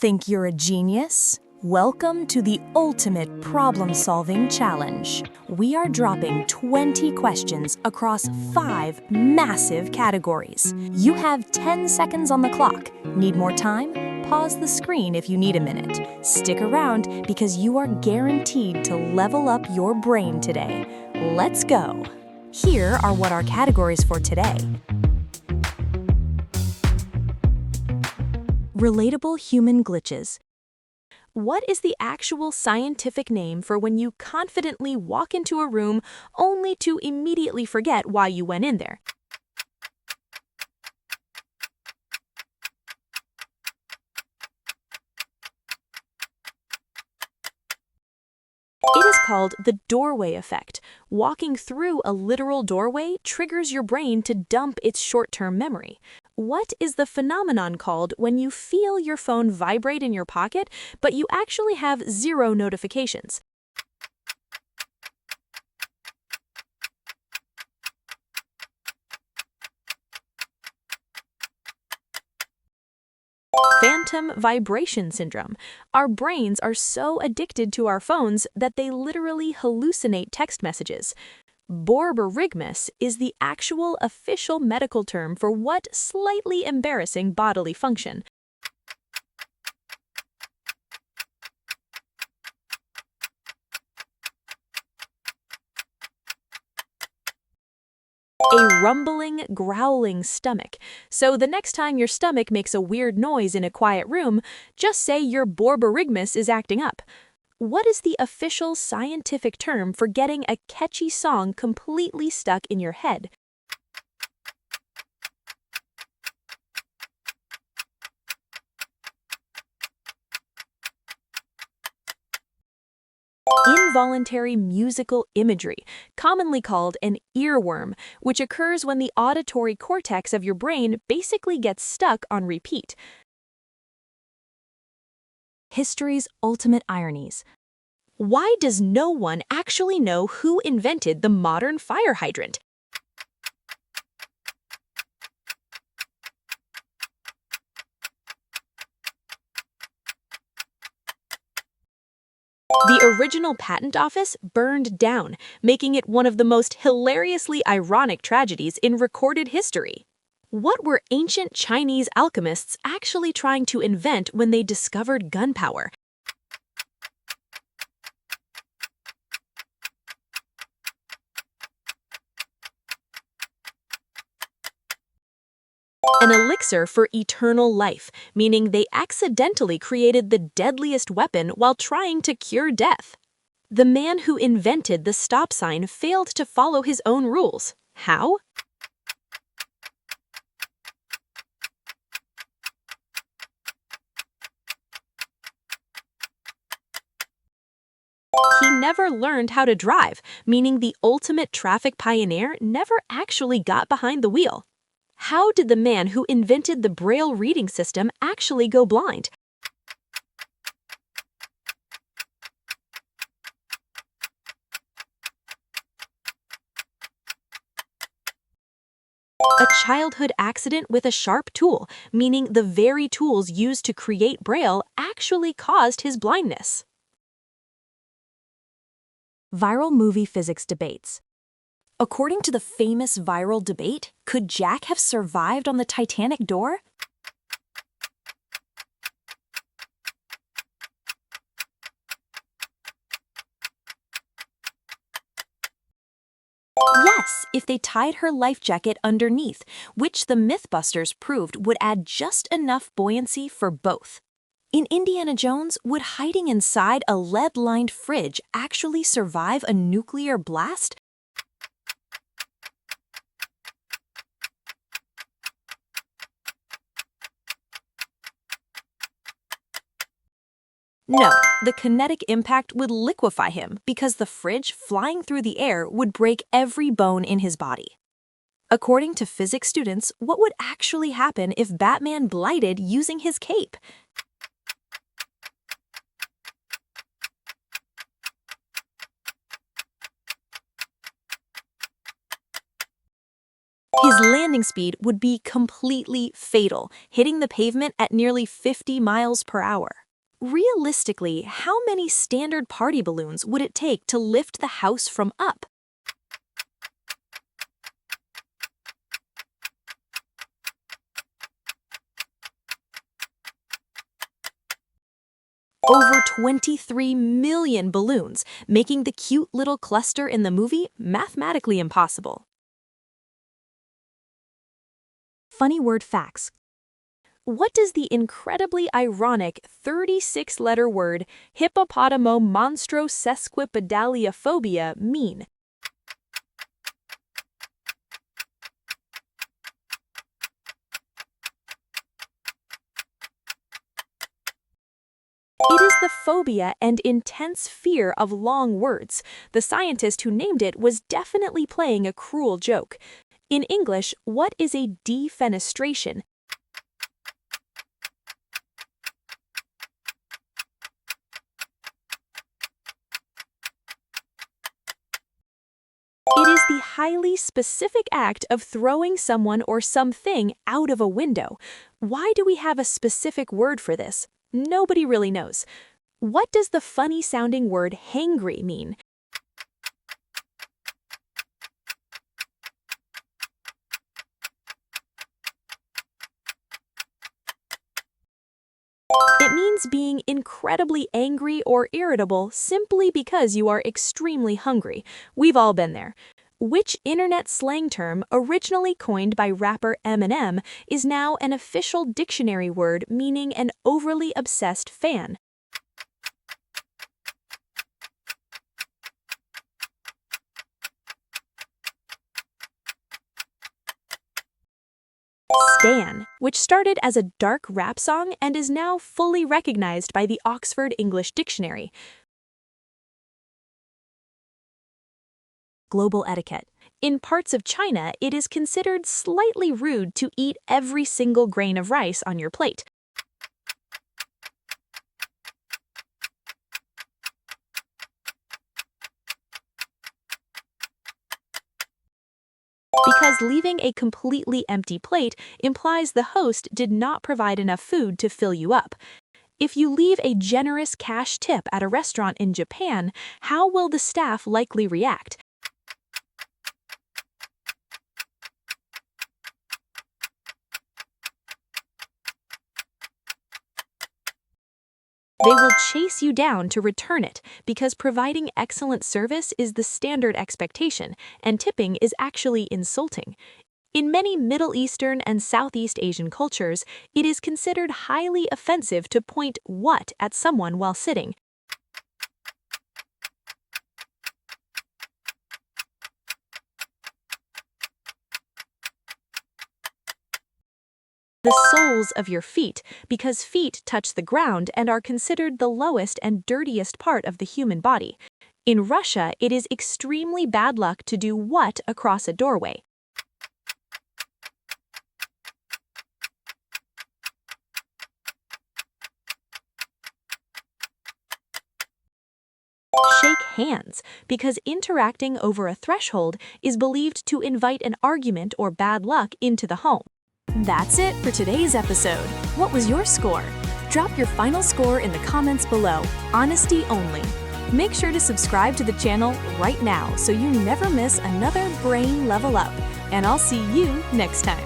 Think you're a genius? Welcome to the ultimate problem-solving challenge. We are dropping 20 questions across 5 massive categories. You have 10 seconds on the clock. Need more time? Pause the screen if you need a minute. Stick around because you are guaranteed to level up your brain today. Let's go. Here are what our categories for today. Relatable human glitches. What is the actual scientific name for when you confidently walk into a room only to immediately forget why you went in there? It is called the doorway effect. Walking through a literal doorway triggers your brain to dump its short-term memory. What is the phenomenon called when you feel your phone vibrate in your pocket, but you actually have 0 notifications? Phantom vibration syndrome. Our brains are so addicted to our phones that they literally hallucinate text messages. Borborygmus is the actual official medical term for what slightly embarrassing bodily function. A rumbling, growling stomach. So the next time your stomach makes a weird noise in a quiet room, just say your borborygmus is acting up. What is the official scientific term for getting a catchy song completely stuck in your head? Involuntary musical imagery, commonly called an earworm, which occurs when the auditory cortex of your brain basically gets stuck on repeat. History's ultimate ironies. Why does no one actually know who invented the modern fire hydrant? The original patent office burned down, making it one of the most hilariously ironic tragedies in recorded history. What were ancient Chinese alchemists actually trying to invent when they discovered gunpowder? An elixir for eternal life, meaning they accidentally created the deadliest weapon while trying to cure death. The man who invented the stop sign failed to follow his own rules. How? He never learned how to drive, meaning the ultimate traffic pioneer never actually got behind the wheel. How did the man who invented the Braille reading system actually go blind? A childhood accident with a sharp tool, meaning the very tools used to create Braille actually caused his blindness. Viral movie physics debates. According to the famous viral debate, could Jack have survived on the Titanic door? Yes, if they tied her life jacket underneath, which the Mythbusters proved would add just enough buoyancy for both. In Indiana Jones, would hiding inside a lead-lined fridge actually survive a nuclear blast? No, the kinetic impact would liquefy him because the fridge flying through the air would break every bone in his body. According to physics students, what would actually happen if Batman blighted using his cape? His landing speed would be completely fatal, hitting the pavement at nearly 50 miles per hour. Realistically, how many standard party balloons would it take to lift the house from up? Over 23 million balloons, making the cute little cluster in the movie mathematically impossible. Funny word facts. What does the incredibly ironic 36-letter word hippopotamomonstrosesquipedaliophobia mean? It is the phobia and intense fear of long words. The scientist who named it was definitely playing a cruel joke. In English, what is a defenestration? It is the highly specific act of throwing someone or something out of a window. Why do we have a specific word for this? Nobody really knows. What does the funny-sounding word hangry mean? It means being incredibly angry or irritable simply because you are extremely hungry. We've all been there. Which internet slang term, originally coined by rapper Eminem, is now an official dictionary word meaning an overly obsessed fan? Stan, which started as a dark rap song and is now fully recognized by the Oxford English Dictionary. Global etiquette. In parts of China, it is considered slightly rude to eat every single grain of rice on your plate. Because leaving a completely empty plate implies the host did not provide enough food to fill you up. If you leave a generous cash tip at a restaurant in Japan, how will the staff likely react? They will chase you down to return it because providing excellent service is the standard expectation, and tipping is actually insulting. In many Middle Eastern and Southeast Asian cultures, it is considered highly offensive to point "what" at someone while sitting. The soles of your feet, because feet touch the ground and are considered the lowest and dirtiest part of the human body. In Russia, it is extremely bad luck to do "what" across a doorway. Shake hands, because interacting over a threshold is believed to invite an argument or bad luck into the home. That's it for today's episode. What was your score? Drop your final score in the comments below. Honesty only. Make sure to subscribe to the channel right now so you never miss another brain level up. And I'll see you next time.